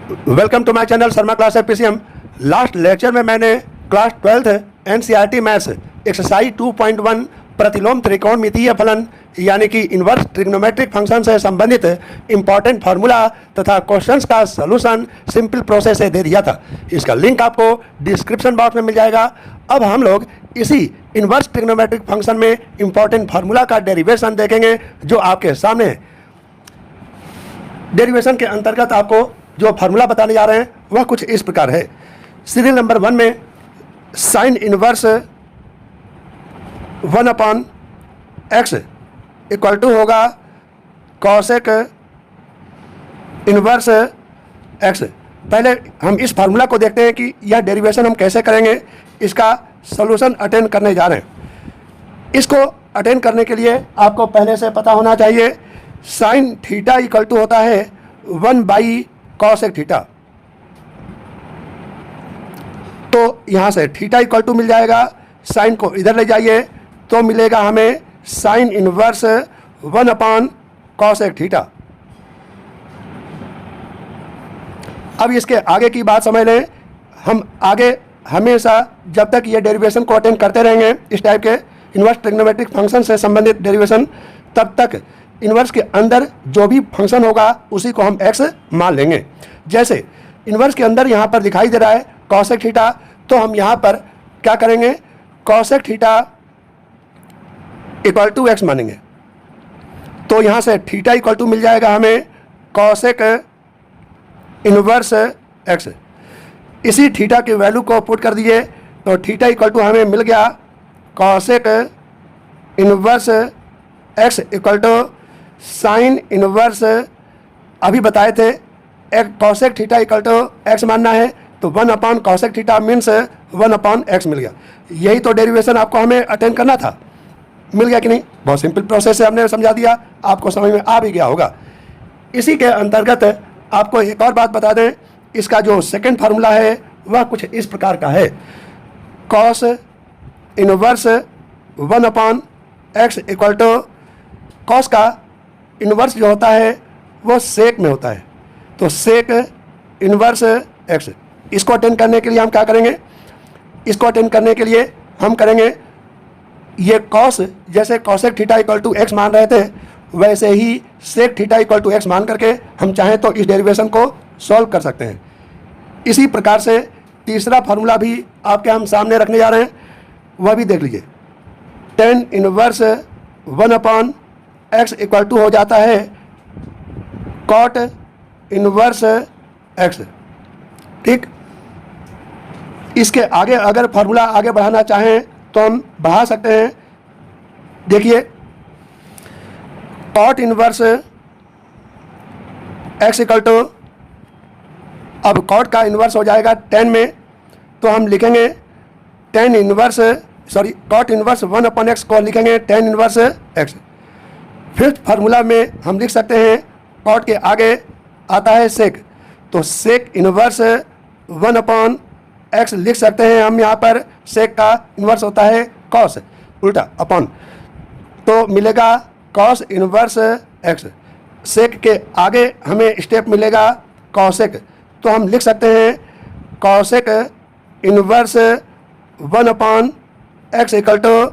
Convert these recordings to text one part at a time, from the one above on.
Welcome to my channel Sharma class FPCM. Last lecture में मैंने class 12th NCERT maths exercise 2.1 प्रतिलोम त्रिकोणमितीय फलन यानी कि इन्वर्स ट्रिग्नोमेट्रिक फंक्शन से संबंधित इंपॉर्टेंट फार्मूला तथा क्वेश्चंस का सॉल्यूशन सिंपल प्रोसेस से दे दिया था। इसका लिंक आपको डिस्क्रिप्शन बॉक्स में मिल जाएगा। अब हम लोग इसी इन्वर्स ट्रिग्नोमेट्रिक फंक्शन में इंपॉर्टेंट फार्मूला का डेरिवेशन देखेंगे जो आपके सामने है। डेरिवेशन के अंतर्गत आपको जो फार्मूला बताने जा रहे हैं वह कुछ इस प्रकार है। सीरियल नंबर 1 में sine inverse 1/x equal to होगा कॉसेक इनवर्स x। पहले हम इस फार्मूला को देखते हैं कि यह डेरिवेशन हम कैसे करेंगे। इसका सॉल्यूशन अटेंड करने जा रहे हैं। इसको अटेंड करने के लिए आपको पहले से पता होना चाहिए साइन थीटा इक्वल टू होता है 1/cos थीटा। तो यहाँ से थीटा इक्वल टू मिल जाएगा, साइन को इधर ले जाइए तो मिलेगा हमें साइन इनवर्स 1/cos थीटा। अब इसके आगे की बात समझ लें। हम आगे हमेशा जब तक ये डेरिवेशन को अटेंड करते रहेंगे इस टाइप के इन्वर्स ट्रिग्नोमेट्रिक फंक्शन से संबंधित डेरिवेशन, तब तक इन्वर्स के अंदर जो भी फंक्शन होगा उसी को हम x मान लेंगे। जैसे इन्वर्स के अंदर यहाँ पर दिखाई दे रहा है कॉसेक थीटा, तो हम यहाँ पर क्या करेंगे, cosec theta equal to x मानेंगे। तो यहाँ से थीटा इक्वल टू मिल जाएगा हमें कॉसेक इनवर्स x। इसी थीटा की वैल्यू को पुट कर दिए तो थीटा इक्वल टू हमें मिल गया cosec inverse x equal to sine inverse, अभी बताए थे एक cosec theta equal to x मानना है तो 1/cosec थीटा मीन्स 1/x मिल गया। यही तो डेरिवेशन आपको हमें अटेंड करना था। मिल गया कि नहीं? बहुत सिंपल प्रोसेस से हमने समझा दिया, आपको समझ में आ भी गया होगा। इसी के अंतर्गत आपको एक और बात बता दें, इसका जो सेकंड फार्मूला है वह कुछ इस प्रकार का है। Cos inverse 1/x equal to cos का इन्वर्स जो होता है वो सेक में होता है, तो सेक इन्वर्स x। इसको अटेंड करने के लिए हम क्या करेंगे, इसको अटेंड करने के लिए हम करेंगे ये कॉस, जैसे cosec theta equal to x मान रहे थे वैसे ही sec theta equal to x मान करके हम चाहें तो इस डेरिवेशन को सॉल्व कर सकते हैं। इसी प्रकार से तीसरा फार्मूला भी आपके हम सामने रखने जा रहे हैं, वह भी देख लीजिए। tan inverse 1/x equal to हो जाता है कॉट इनवर्स x। ठीक, इसके आगे अगर फार्मूला आगे बढ़ाना चाहें तो हम बढ़ा सकते हैं। देखिए cot inverse x equal to, अब कॉट का इन्वर्स हो जाएगा tan में, तो हम लिखेंगे tan inverse cot inverse 1/x को लिखेंगे tan inverse x। Fifth formula में हम लिख सकते हैं कॉट के आगे आता है सेक, तो सेक इनवर्स 1/x लिख सकते हैं हम। यहाँ पर सेक का इन्वर्स होता है कॉस, उल्टा अपॉन, तो मिलेगा कॉस इनवर्स x। सेक के आगे हमें स्टेप मिलेगा कॉसेक, तो हम लिख सकते हैं cosec inverse 1/x equal to,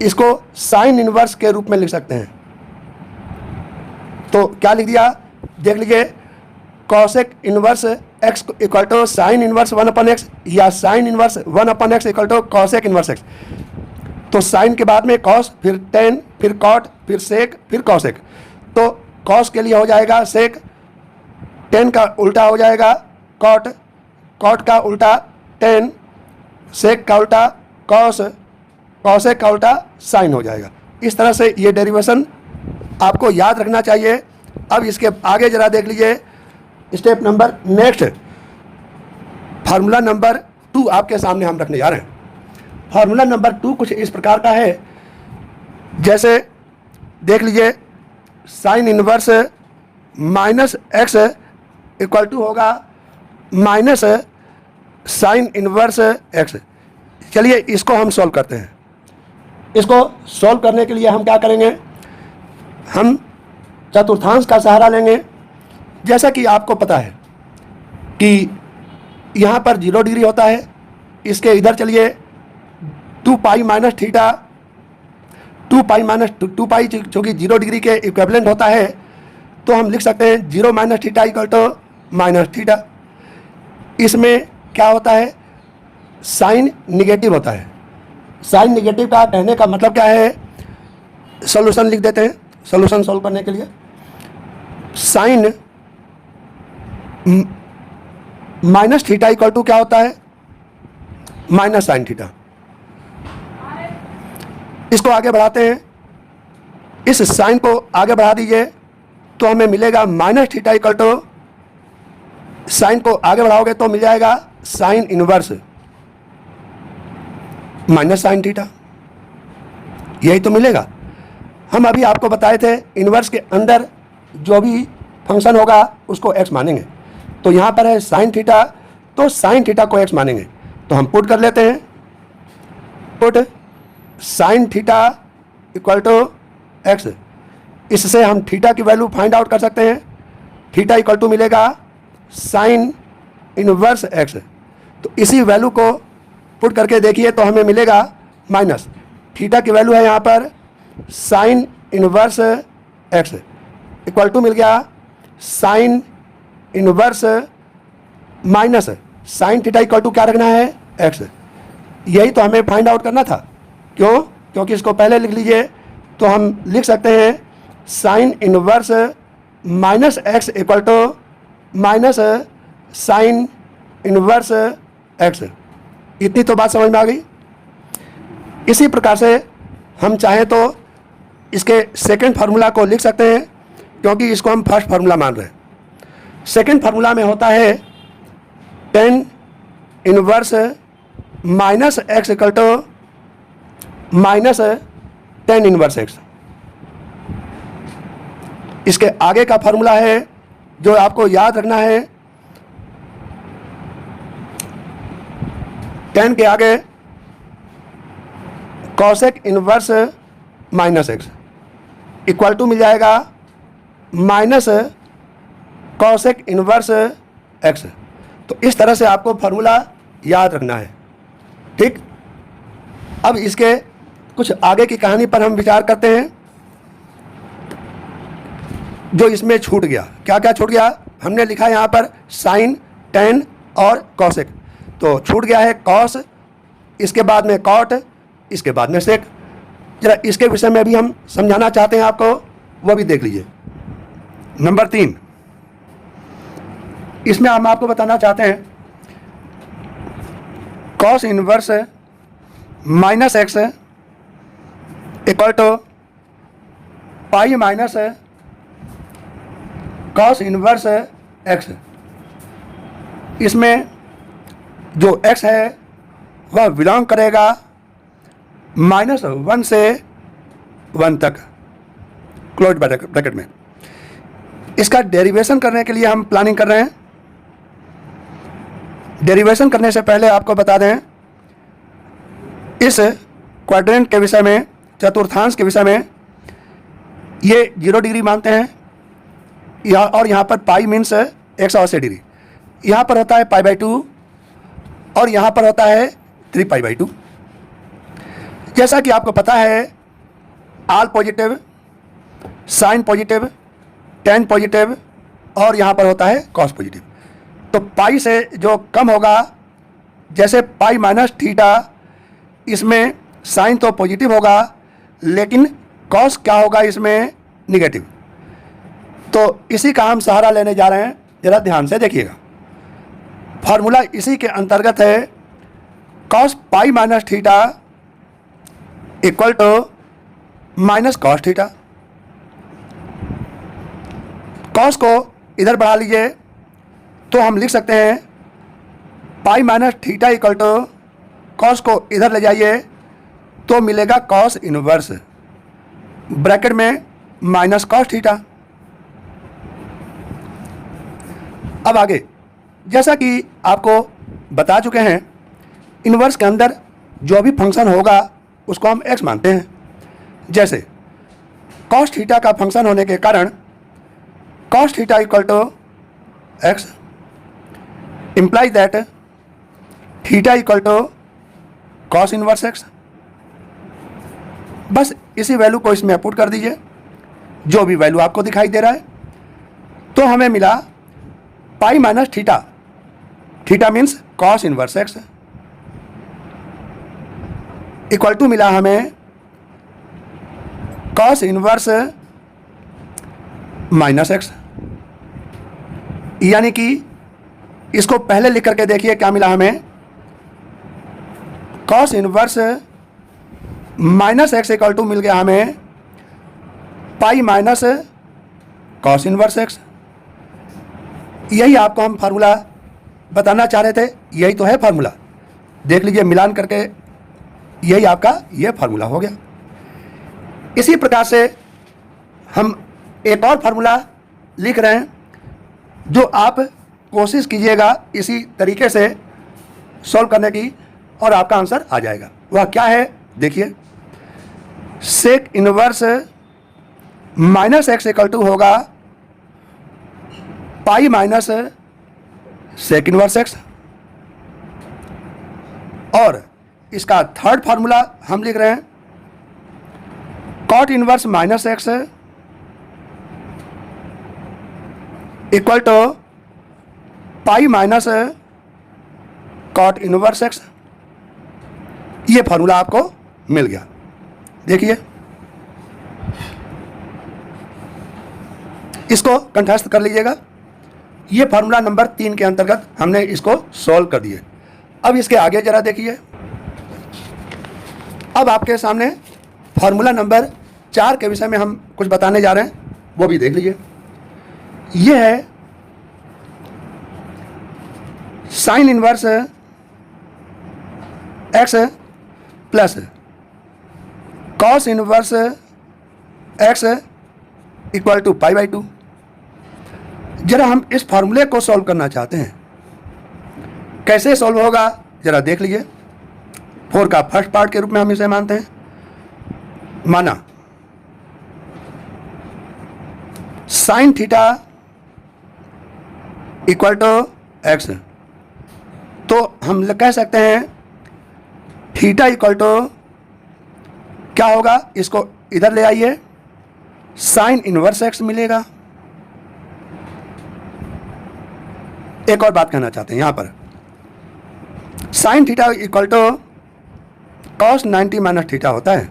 इसको साइन इनवर्स के रूप में लिख सकते हैं। तो क्या लिख दिया, देख लीजिए, cosec inverse x equal to sine inverse 1/x या sine inverse 1/x equal to cosec inverse x। तो साइन के बाद में कॉस, फिर टेन, फिर कॉट, फिर सेक, फिर कॉसेक। तो कॉस के लिए हो जाएगा सेक, टेन का उल्टा हो जाएगा कॉट, कॉट का उल्टा टेन, सेक का उल्टा कॉस, कॉसेक का उल्टा साइन हो जाएगा। इस तरह से ये डेरिवेशन आपको याद रखना चाहिए। अब इसके आगे जरा देख लीजिए step number next, formula number 2 आपके सामने हम रखने जा रहे हैं। फार्मूला नंबर 2 कुछ इस प्रकार का है, जैसे देख लीजिए sine inverse -x equal to होगा माइनस साइन इनवर्स x। चलिए इसको हम सॉल्व करते हैं। इसको सॉल्व करने के लिए हम क्या करेंगे, हम चतुर्थांश का सहारा लेंगे। जैसा कि आपको पता है कि यहाँ पर 0 डिग्री होता है, इसके इधर चलिए 2 पाई माइनस थीटा, 2 पाई माइनस 2 पाई चूँकि 0 डिग्री के इक्विवेलेंट होता है, तो हम लिख सकते हैं 0 minus theta equal to minus theta. इसमें क्या होता है, साइन निगेटिव होता है। साइन निगेटिव का कहने का मतलब क्या है, सॉल्यूशन लिख देते हैं। सॉल्यूशन सॉल्व करने के लिए sine minus theta equal to क्या होता है, माइनस साइन थीटा। इसको आगे बढ़ाते हैं, इस साइन को आगे बढ़ा दीजिए तो हमें मिलेगा minus theta equal to, sine को आगे बढ़ाओगे तो मिल जाएगा sine inverse minus sine theta, यही तो मिलेगा। हम अभी आपको बताए थे इनवर्स के अंदर जो भी फंक्शन होगा उसको x मानेंगे। तो यहाँ पर है साइन थीटा, तो साइन थीटा को x मानेंगे। तो हम पुट कर लेते हैं, put sine theta equal to x। इससे हम थीटा की वैल्यू फाइंड आउट कर सकते हैं। थीटा इक्वल टू मिलेगा साइन इनवर्स x। तो इसी वैल्यू को पुट करके देखिए तो हमें मिलेगा माइनस थीटा की वैल्यू है यहाँ पर sine inverse x equal to मिल गया sine inverse minus sine theta equal to क्या रखना है, x। यही तो हमें फाइंड आउट करना था। क्यों? क्योंकि इसको पहले लिख लीजिए तो हम लिख सकते हैं sine inverse minus x equal to minus sine inverse x। इतनी तो बात समझ में आ गई। इसी प्रकार से हम चाहे तो इसके सेकंड फार्मूला को लिख सकते हैं, क्योंकि इसको हम फर्स्ट फार्मूला मान रहे हैं। सेकंड फार्मूला में होता है tan inverse minus x equal to minus tan inverse x। इसके आगे का फार्मूला है जो आपको याद रखना है, 10 के आगे cosec inverse minus x equal to मिल जाएगा माइनस कॉसेक इनवर्स x। तो इस तरह से आपको फार्मूला याद रखना है, ठीक। अब इसके कुछ आगे की कहानी पर हम विचार करते हैं। जो इसमें छूट गया, क्या क्या छूट गया, हमने लिखा यहाँ पर साइन, टेन और कॉसेक। तो छूट गया है कॉस, इसके बाद में कॉट, इसके बाद में सेक। जरा इसके विषय में भी हम समझाना चाहते हैं आपको, वो भी देख लीजिए। नंबर 3, इसमें हम आपको बताना चाहते हैं cos inverse minus x equal to pi minus cos inverse x। इसमें जो x है वह बिलोंग करेगा -1 से 1 तक क्लोज ब्रैकेट में। इसका डेरिवेशन करने के लिए हम प्लानिंग कर रहे हैं। डेरिवेशन करने से पहले आपको बता दें, इस क्वाड्रेंट के विषय में, चतुर्थांश के विषय में, ये 0 डिग्री मानते हैं और यहाँ पर पाई मीन्स 180 डिग्री। यहाँ पर होता है π/2 और यहाँ पर होता है 3π/2। जैसा कि आपको पता है, all positive, sine positive, tan positive और यहाँ पर होता है कॉस पॉजिटिव। तो पाई से जो कम होगा, जैसे पाई माइनस थीटा, इसमें साइन तो पॉजिटिव होगा लेकिन कॉस क्या होगा, इसमें निगेटिव। तो इसी का हम सहारा लेने जा रहे हैं, ज़रा ध्यान से देखिएगा। फार्मूला इसी के अंतर्गत है, cos pi minus theta equal to minus cos theta. Cos को इधर बढ़ा लीजिए तो हम लिख सकते हैं pi minus theta equal to, cos को इधर ले जाइए तो मिलेगा कॉस इनवर्स ब्रैकेट में माइनस कॉस थीटा। अब आगे, जैसा कि आपको बता चुके हैं, इनवर्स के अंदर जो भी फंक्शन होगा उसको हम x मानते हैं। जैसे कॉस थीटा का फंक्शन होने के कारण cos theta equal to x, implies that theta equal to cos inverse x. बस इसी वैल्यू को इसमें पुट कर दीजिए, जो भी वैल्यू आपको दिखाई दे रहा है। तो हमें मिला pi minus theta, theta means cos inverse x, equal to मिला हमें कॉस इनवर्स माइनस एक्स। यानी कि इसको पहले लिख करके देखिए क्या मिला हमें, cos inverse minus x equal to मिल गया हमें pi minus cos inverse x. यही आपको हम फार्मूला बताना चाह रहे थे, यही तो है फार्मूला। देख लीजिए मिलान करके, यही आपका ये फार्मूला हो गया। इसी प्रकार से हम एक और फार्मूला लिख रहे हैं, जो आप कोशिश कीजिएगा इसी तरीके से सॉल्व करने की और आपका आंसर आ जाएगा। वह क्या है देखिए, sec inverse minus x equal to होगा pi minus sec inverse x. और इसका थर्ड फार्मूला हम लिख रहे हैं, cot inverse minus x equal to pi minus cot inverse x. ये फार्मूला आपको मिल गया। देखिए इसको कंठस्थ कर लीजिएगा। ये फार्मूला नंबर 3 के अंतर्गत हमने इसको सॉल्व कर दिए। अब इसके आगे जरा देखिए, अब आपके सामने फार्मूला नंबर 4 के विषय में हम कुछ बताने जा रहे हैं, वो भी देख लीजिए। ये है sine inverse x plus cos inverse x equal to pi by 2। जरा हम इस फार्मूले को सॉल्व करना चाहते हैं, कैसे सॉल्व होगा जरा देख लीजिए। 4 का फर्स्ट पार्ट के रूप में हम इसे मानते हैं। माना sine theta equal to x, तो हम कह सकते हैं थीटा इक्वल टू क्या होगा, इसको इधर ले आइए, साइन इनवर्स एक्स मिलेगा। एक और बात कहना चाहते हैं यहां पर, sine theta equal to cos 90 minus theta होता है,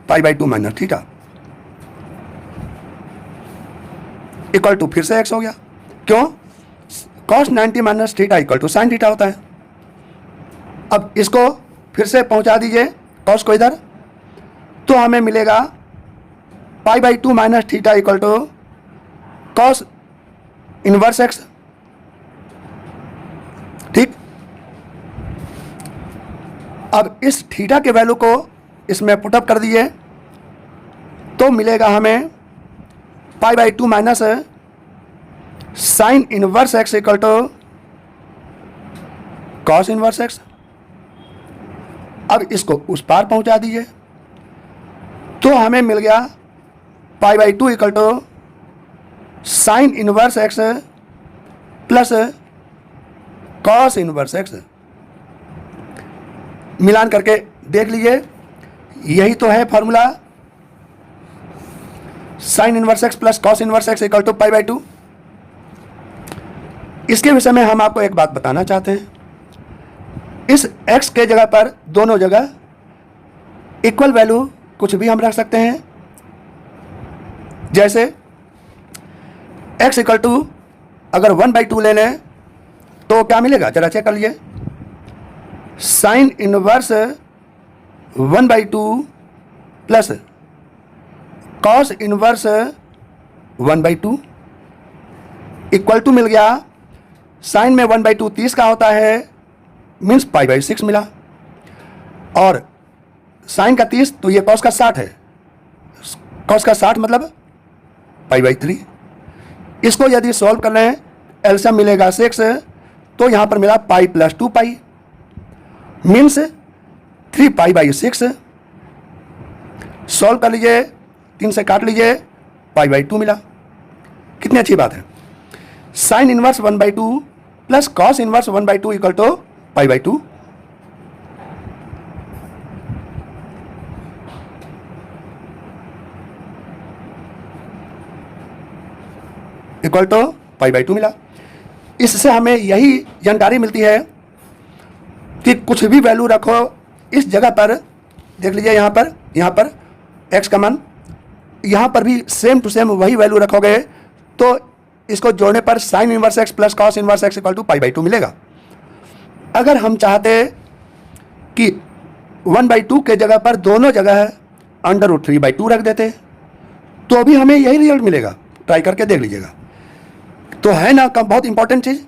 pi by 2 minus theta equal to फिर से एक्स हो गया। क्यों, cos 90 minus theta equal to sine theta होता है। अब इसको फिर से पहुंचा दीजिए कॉस को इधर, तो हमें मिलेगा pi by 2 minus theta equal to cos inverse x. ठीक, अब इस थीटा के वैल्यू को इसमें पुटअप कर दीजिए, तो मिलेगा हमें pi by 2 minus sine inverse x equal to cos inverse x. अब इसको उस पार पहुंचा दीजिए, तो हमें मिल गया pi by 2 equal to sine inverse x plus cos inverse x. मिलान करके देख लीजिए, यही तो है formula, sine inverse x plus cos inverse x equal to pi by 2। इसके विषय में हम आपको एक बात बताना चाहते हैं, इस x के जगह पर दोनों जगह इक्वल वैल्यू कुछ भी हम रख सकते हैं। जैसे x इक्वल टू अगर 1/2 ले लें तो क्या मिलेगा जरा चेक कर लीजिए, sine inverse 1/2 plus cos inverse 1/2 equal to मिल गया, साइन में 1/2 30 का होता है, मीन्स पाई बाई 6 मिला। और साइन का 30 तो ये कॉस का 60 है, कॉस का 60 मतलब पाई बाई 3। इसको यदि सॉल्व कर रहे हैं, एलसीएम मिलेगा 6, तो यहाँ पर मिला pi plus 2 pi, means 3 pi by 6। Solve कर लीजिए, 3 से काट लीजिए, पाई बाई 2 मिला। कितनी अच्छी बात है। Sine inverse 1/2 plus cos inverse 1/2 equal to π/2 equal to π/2 मिला। इससे हमें यही जानकारी मिलती है कि कुछ भी वैल्यू रखो इस जगह पर, देख लीजिए यहाँ पर x का मान, यहाँ पर भी सेम टू सेम वही वैल्यू रखोगे तो इसको जोड़ने पर sine inverse x plus cos inverse x equal to π/2 मिलेगा। अगर हम चाहते कि 1/2 के जगह पर दोनों जगह √3/2 रख देते तो भी हमें यही रिजल्ट मिलेगा। ट्राई करके देख लीजिएगा। तो है ना बहुत इंपॉर्टेंट चीज़।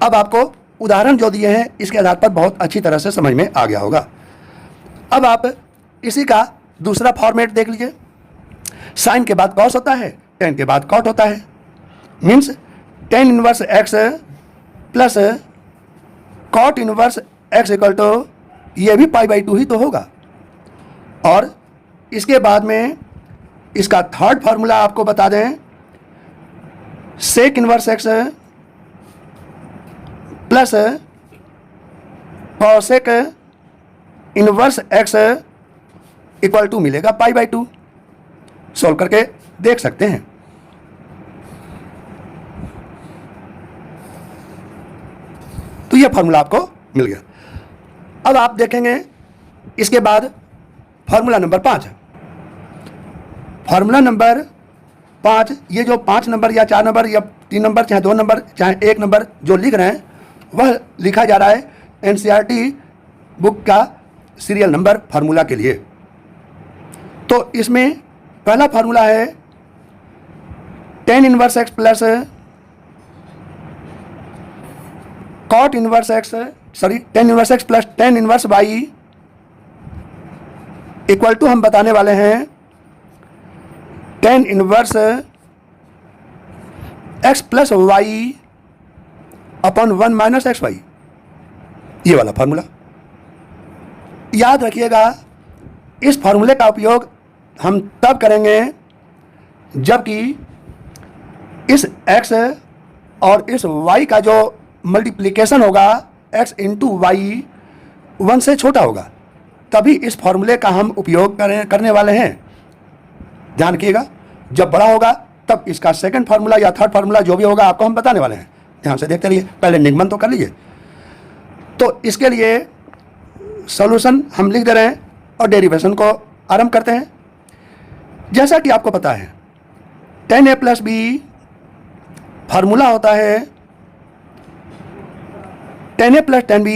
अब आपको उदाहरण जो दिए हैं इसके आधार पर बहुत अच्छी तरह से समझ में आ गया होगा। अब आप इसी का दूसरा फॉर्मेट देख लीजिए। साइन के बाद कॉस होता है, टेन के बाद कॉट होता है। Means tan inverse x plus cot inverse x equal to ये भी π/2 ही तो होगा। और इसके बाद में इसका थर्ड फार्मूला आपको बता दें, sec inverse x plus cosec inverse x equal to मिलेगा π/2। सॉल्व करके देख सकते हैं। तो यह फार्मूला आपको मिल गया। अब आप देखेंगे इसके बाद फार्मूला नंबर 5। फार्मूला नंबर 5, ये जो 5 नंबर या 4 नंबर या 3 नंबर चाहे 2 नंबर चाहे 1 नंबर जो लिख रहे हैं वह लिखा जा रहा है एनसीईआरटी बुक का सीरियल नंबर फार्मूला के लिए। तो इसमें पहला फार्मूला है tan inverse x plus cot inverse x, tan inverse x plus tan inverse y equal to हम बताने वाले हैं tan inverse x plus y upon 1 minus x y, ये वाला फार्मूला याद रखिएगा। इस फार्मूले का उपयोग हम तब करेंगे जबकि इस x और इस y का जो मल्टीप्लिकेशन होगा x इंटू वाई 1 से छोटा होगा, तभी इस फार्मूले का हम उपयोग करने वाले हैं। ध्यान रखिएगा, जब बड़ा होगा तब इसका सेकंड फार्मूला या थर्ड फार्मूला जो भी होगा आपको हम बताने वाले हैं। ध्यान से देखते रहिए। पहले निगमन तो कर लीजिए। तो इसके लिए सॉल्यूशन हम लिख दे रहे हैं और डेरिवेशन को आरंभ करते हैं। जैसा कि आपको पता है 10a प्लस बी फार्मूला होता है 10a plus 10b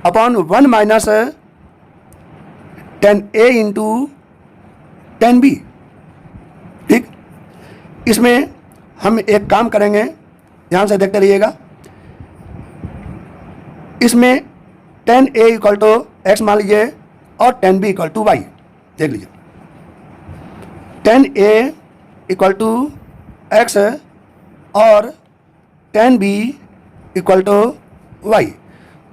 upon 1 minus 10a into 10b। ठीक, इसमें हम एक काम करेंगे, ध्यान से देखते रहिएगा। इसमें 10a इक्वल टू एक्स मान लीजिए और 10b इक्वल टू वाई। देख लीजिए 10a इक्वल टू एक्स और 10b इक्वल टू वाई।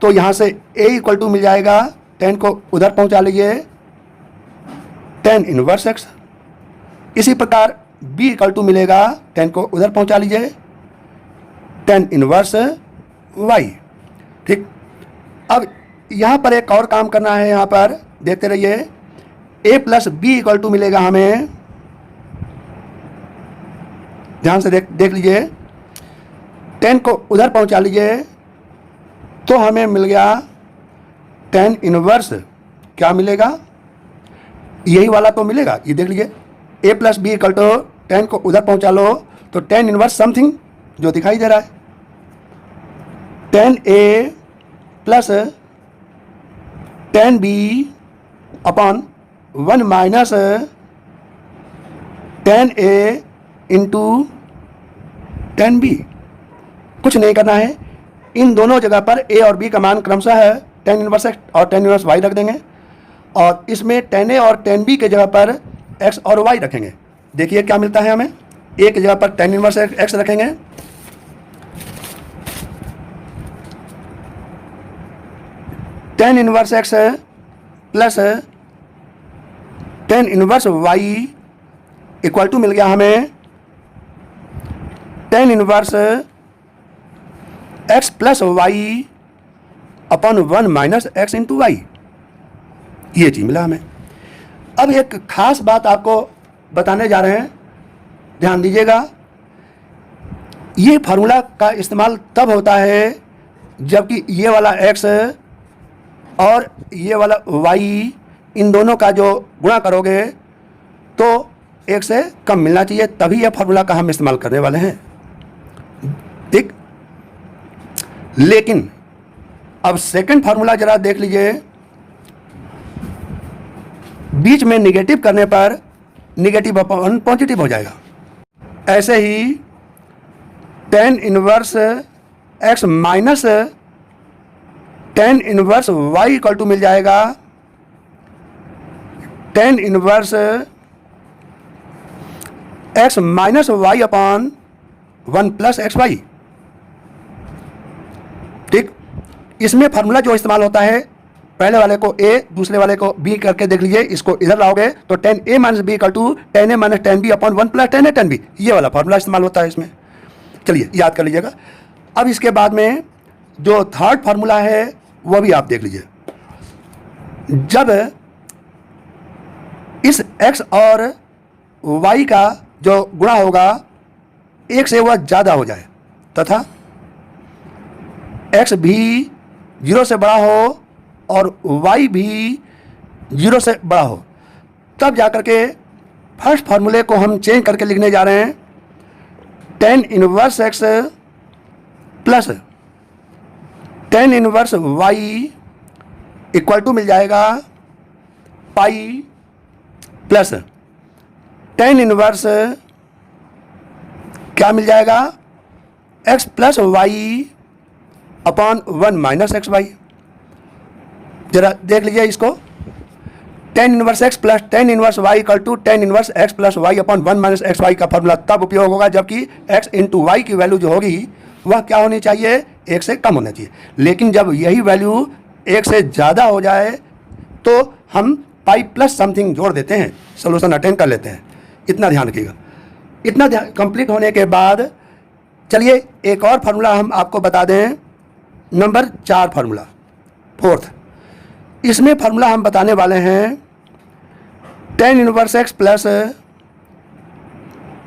तो यहाँ से a इक्वल टू मिल जाएगा, 10 को उधर पहुँचा लीजिए 10 इनवर्स x। इसी प्रकार b इक्वल टू मिलेगा, 10 को उधर पहुँचा लीजिए 10 इनवर्स y। ठीक, अब यहाँ पर एक और काम करना है। यहाँ पर देखते रहिए a plus b equal to मिलेगा हमें, ध्यान से देख लीजिए 10 को उधर पहुँचा लीजिए तो हमें मिल गया 10 इनवर्स, क्या मिलेगा, यही वाला तो मिलेगा। ये देख लीजिए a plus b equal to 10 को उधर पहुँचा लो तो 10 इनवर्स समथिंग जो दिखाई दे रहा है 10a plus 10b upon 1 minus 10a into 10b। कुछ नहीं करना है, इन दोनों जगह पर a और b का मान क्रमशः है 10 इनवर्स x और 10 इनवर्स y रख देंगे और इसमें 10a और 10b के जगह पर x और y रखेंगे। देखिए क्या मिलता है हमें, a की जगह पर 10 इनवर्स x रखेंगे, 10 inverse x plus 10 inverse y equal to मिल गया हमें tan inverse x plus y upon 1 minus x into y, ये चीज मिला हमें। अब एक खास बात आपको बताने जा रहे हैं, ध्यान दीजिएगा। ये फार्मूला का इस्तेमाल तब होता है जबकि ये वाला x और ये वाला y, इन दोनों का जो गुणा करोगे तो 1 से कम मिलना चाहिए, तभी यह फार्मूला का हम इस्तेमाल करने वाले हैं, ठीक। लेकिन अब सेकंड फार्मूला जरा देख लीजिए, बीच में निगेटिव करने पर निगेटिव अपॉन पॉजिटिव हो जाएगा। ऐसे ही tan inverse x minus tan inverse y equal to मिल जाएगा tan inverse x minus y upon 1 plus x y, ठीक। इसमें फार्मूला जो इस्तेमाल होता है, पहले वाले को a दूसरे वाले को b करके देख लीजिए, इसको इधर लाओगे तो tan a minus b equal to tan a minus tan b upon 1 plus tan a tan b, ये वाला फार्मूला इस्तेमाल होता है इसमें। चलिए याद कर लीजिएगा। अब इसके बाद में जो थर्ड फार्मूला है वह भी आप देख लीजिए। जब इस x और y का जो गुणा होगा 1 से वह ज़्यादा हो जाए तथा x भी 0 से बड़ा हो और y भी 0 से बड़ा हो, तब जाकर के फर्स्ट फार्मूले को हम चेंज करके लिखने जा रहे हैं। Tan inverse x plus tan inverse y equal to मिल जाएगा पाई प्लस टेन इनवर्स क्या मिल जाएगा x plus y upon 1 minus x y. जरा देख लीजिए इसको, tan inverse x plus tan inverse y equal to tan inverse x plus y upon 1 minus x y का फॉर्मूला तब उपयोग होगा जबकि x इंटू वाई की वैल्यू जो होगी वह क्या होनी चाहिए, 1 से कम होना चाहिए। लेकिन जब यही वैल्यू 1 से ज़्यादा हो जाए तो हम पाई प्लस समथिंग जोड़ देते हैं, सोल्यूशन अटेंड कर लेते हैं। इतना ध्यान रखिएगा। इतना कंप्लीट होने के बाद चलिए एक और फार्मूला हम आपको बता दें, नंबर 4 फार्मूला, फोर्थ। इसमें फार्मूला हम बताने वाले हैं tan inverse x plus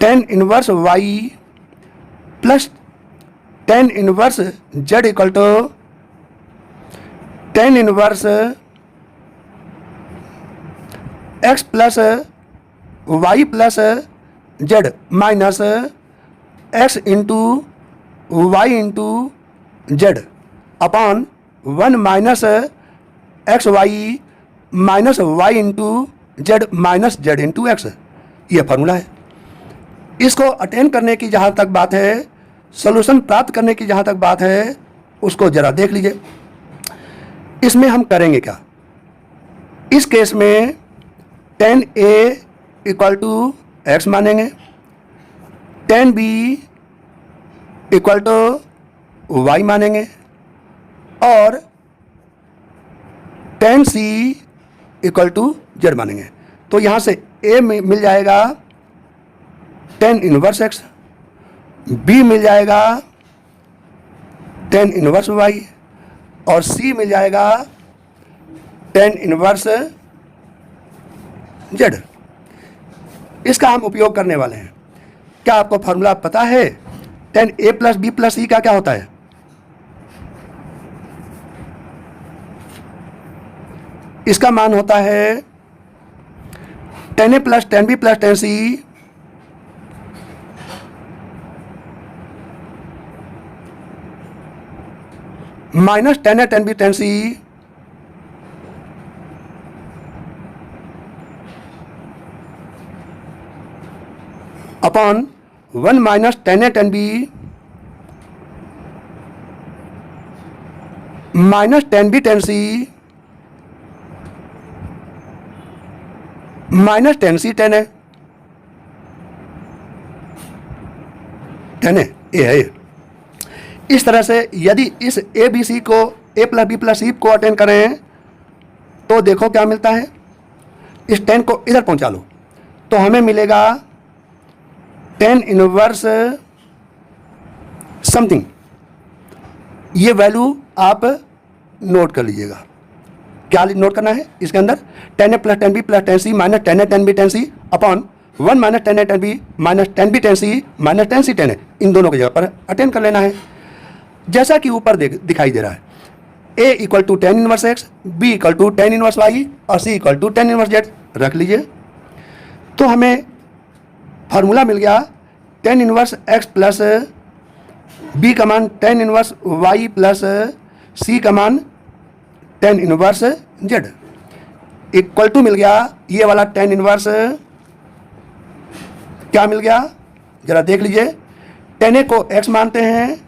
tan inverse y plus tan inverse z equal to tan inverse x plus y plus z minus x into y into z upon 1 minus x y minus y into z minus z into x, ये formula है। इसको attend करने की जहाँ तक बात है, solution प्राप्त करने की जहाँ तक बात है, उसको ज़रा देख लीजिए। इसमें हम करेंगे क्या, इस केस में tan a equal to x मानेंगे, tan b equal to y मानेंगे और tan c equal to z मानेंगे। तो यहाँ से ए में मिल जाएगा टेन इनवर्स एक्स, बी मिल जाएगा टेन इनवर्स वाई और सी मिल जाएगा टेन इनवर्स जेड। इसका हम उपयोग करने वाले हैं। क्या आपको फार्मूला पता है tan a plus b plus c का क्या होता है? इसका मान होता है tan a plus tan b plus tan c minus tan a tan b tan c upon 1 minus tan a tan b minus tan b tan c minus tan c tan a, tan a है ये। इस तरह से यदि इस A B C को ए plus b plus सी को attend करें तो देखो क्या मिलता है। इस टेन को इधर पहुंचा लो तो हमें मिलेगा टेन इनवर्स समथिंग, ये वैल्यू आप नोट कर लीजिएगा। क्या नोट करना है इसके अंदर? tan a plus tan b plus tan c minus tan a tan b tan c upon 1 minus tan a tan b minus tan b tan c minus tan c tan a, इन दोनों की जगह पर attend कर लेना है। जैसा कि ऊपर दिखाई दे रहा है, a equal to tan inverse x, b equal to tan inverse y और c equal to tan inverse z रख लीजिए। तो हमें फार्मूला मिल गया tan inverse x plus b का मान tan inverse y plus c का मान tan inverse z equal to मिल गया ये वाला tan इनवर्स, क्या मिल गया जरा देख लीजिए। tan a को x मानते हैं,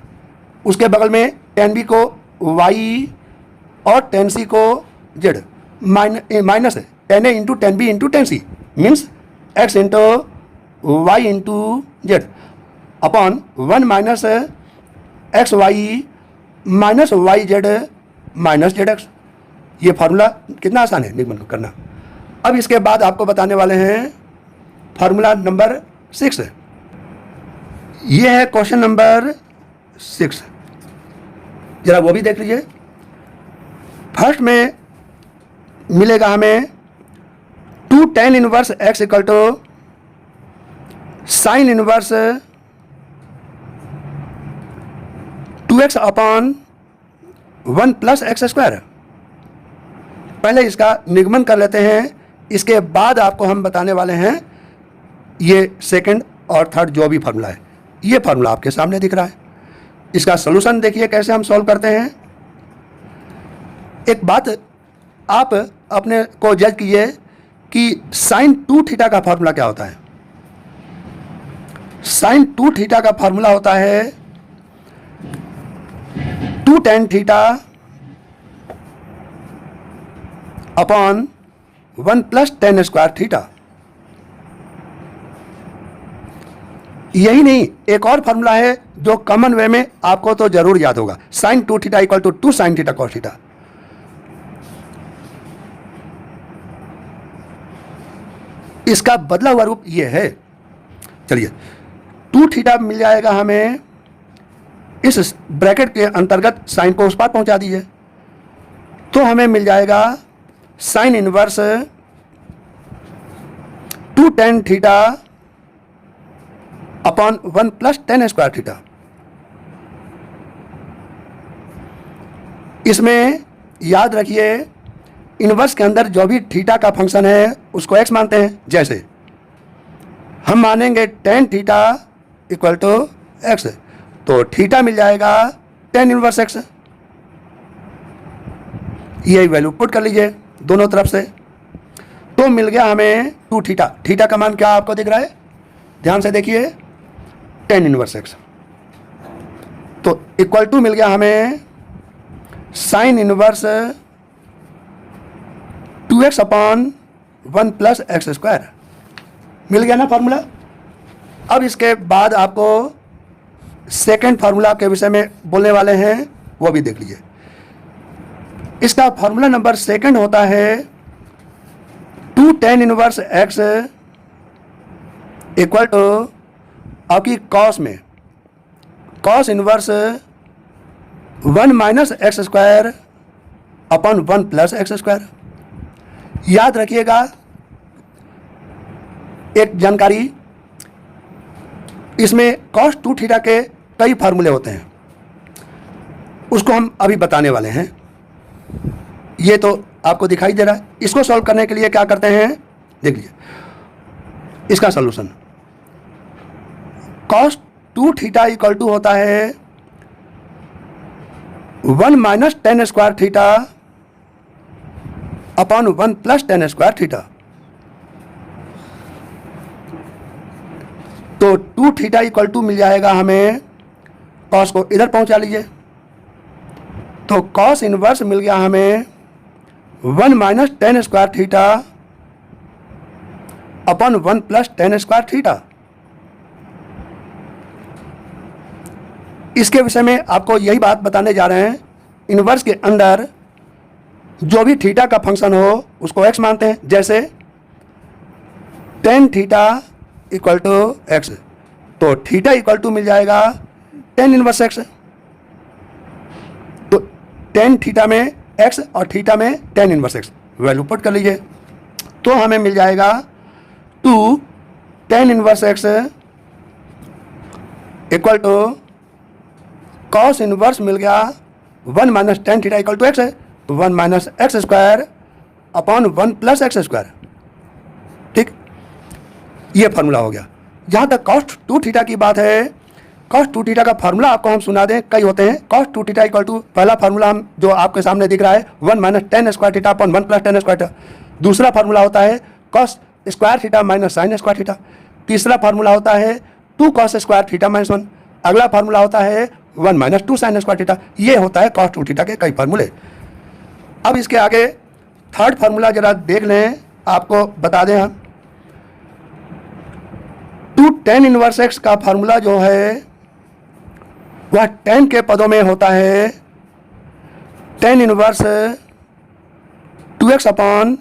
उसके बगल में tan b को y और tan c को z, minus tan a into tan b into tan c means x into y into z upon 1 minus x y minus y z minus z x. ये formula कितना आसान है निगमन करना। अब इसके बाद आपको बताने वाले हैं फार्मूला नंबर 6। ये है क्वेश्चन नंबर 6, जरा वो भी देख लीजिए। फर्स्ट में मिलेगा हमें 2 tan inverse x equal to sine inverse 2x upon 1 plus x square. पहले इसका निगमन कर लेते हैं, इसके बाद आपको हम बताने वाले हैं ये सेकंड और थर्ड जो भी फार्मूला है। ये फार्मूला आपके सामने दिख रहा है, इसका सॉल्यूशन देखिए कैसे हम सॉल्व करते हैं। एक बात आप अपने को जज कीजिए कि साइन 2 थीटा का फार्मूला क्या होता है। साइन 2 थीटा का फार्मूला होता है 2 tan theta upon 1 plus tan square theta. यही नहीं, एक और फार्मूला है जो कॉमन वे में आपको तो जरूर याद होगा, sine 2 theta equal to 2 sine theta cos theta. इसका बदला हुआ रूप ये है। चलिए 2 थीटा मिल जाएगा हमें, इस ब्रैकेट के अंतर्गत साइन को उस पार पहुंचा दीजिए तो हमें मिल जाएगा sine inverse 2 tan theta upon 1 plus tan square theta. इसमें याद रखिए इनवर्स के अंदर जो भी थीटा का फंक्शन है उसको x मानते हैं। जैसे हम मानेंगे tan theta equal to x, तो थीटा मिल जाएगा tan इनवर्स x। यही वैल्यू पुट कर लीजिए दोनों तरफ से, तो मिल गया हमें 2 थीटा। थीटा का मान क्या आपको दिख रहा है, ध्यान से देखिए, tan इनवर्स x। तो इक्वल टू मिल गया हमें sine inverse 2x upon 1 plus x square. मिल गया ना फार्मूला। अब इसके बाद आपको सेकेंड फार्मूला के विषय में बोलने वाले हैं, वो भी देख लीजिए। इसका फार्मूला नंबर सेकंड होता है 2 tan inverse x equal to आपकी कॉस में cos inverse 1 minus x square upon 1 plus x square. याद रखिएगा एक जानकारी, इसमें cos 2 थीटा के कई फार्मूले होते हैं, उसको हम अभी बताने वाले हैं। ये तो आपको दिखाई दे रहा है। इसको सॉल्व करने के लिए क्या करते हैं, देख लीजिए इसका solution. cos 2 theta equal to होता है 1 minus tan square theta upon 1 plus tan square theta. तो 2 थीटा इक्वल टू मिल जाएगा हमें, कॉस को इधर पहुंचा लीजिए, तो कॉस इनवर्स मिल गया हमें 1 minus tan square theta upon 1 plus tan square theta. इसके विषय में आपको यही बात बताने जा रहे हैं, इनवर्स के अंदर जो भी थीटा का फंक्शन हो उसको x मानते हैं। जैसे tan theta equal to x, तो थीटा इक्वल टू मिल जाएगा टेन इनवर्स एक्स, तो टेन थीटा में एक्स और थीटा में tan inverse x, value put कर लीजिए तो हमें मिल जाएगा 2 tan inverse x equal to cos inverse मिल गया 1 minus tan theta equal to x है, तो 1 minus x square upon 1 plus x square. ठीक, ये फार्मूला हो गया। जहाँ तक कॉस्ट 2 थीटा की बात है, कॉस्ट 2 थीटा का फार्मूला आपको हम सुना दें, कई होते हैं। कॉस्ट 2 थीटा इक्वल टू, पहला फार्मूला हम जो आपके सामने दिख रहा है 1 minus ten square theta upon 1 plus ten square theta. दूसरा फार्मूला होता है cos square theta minus sine square theta. तीसरा फार्मूला होता है 2 कॉस स्क्वायर थीटा माइनस 1। अगला फार्मूला होता है 1 माइनस 2 साइन स्क्वायर थीटा। ये होता है कॉस 2 थीटा के कई फार्मूले। अब इसके आगे थर्ड फार्मूला जरा देख लें, आपको बता दें हम। 2 टेन इनवर्स एक्स का फार्मूला जो है वह टेन के पदों में होता है tan inverse 2x upon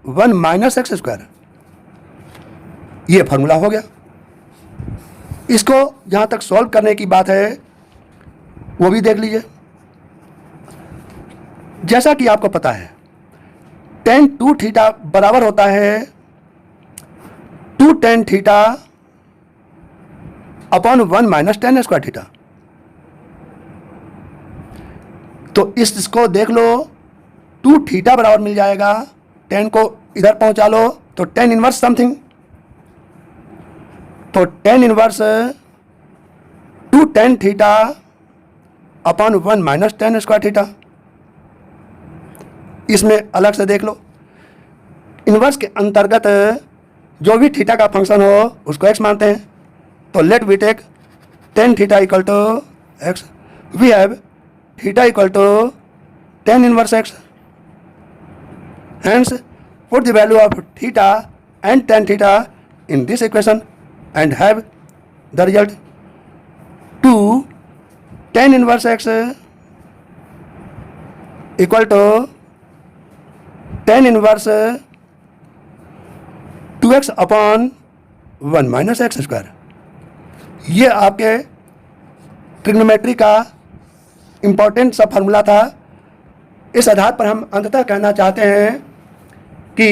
1 minus x square. ये फार्मूला हो गया। इसको जहाँ तक सॉल्व करने की बात है वो भी देख लीजिए। जैसा कि आपको पता है टेन 2 थीटा बराबर होता है 2 tan theta upon 1 minus ten square theta. तो इसको देख लो, 2 थीटा बराबर मिल जाएगा, 10 को इधर पहुंचा लो तो 10 इनवर्स समथिंग, तो 10 inverse 2 tan theta upon 1 minus ten square theta. इसमें अलग से देख लो, इनवर्स के अंतर्गत जो भी थीटा का फंक्शन हो उसको एक्स मानते हैं। तो let we take tan theta equal to x, we have theta equal to tan inverse x. Hence, put the value of theta and tan theta in this equation and have the result 2 tan inverse x equal to tan inverse 2x upon 1 minus x square। ये आपके trigonometry का important सा formula था। इस आधार पर हम अंततः कहना चाहते हैं कि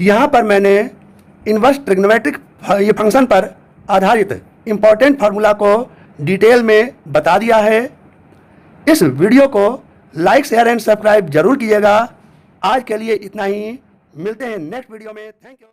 यहाँ पर मैंने इन्वर्स ट्रिग्नोमेट्रिक ये फंक्शन पर आधारित इम्पॉर्टेंट फार्मूला को डिटेल में बता दिया है। इस वीडियो को लाइक शेयर एंड सब्सक्राइब जरूर कीजिएगा। आज के लिए इतना ही, मिलते हैं नेक्स्ट वीडियो में। Thank you.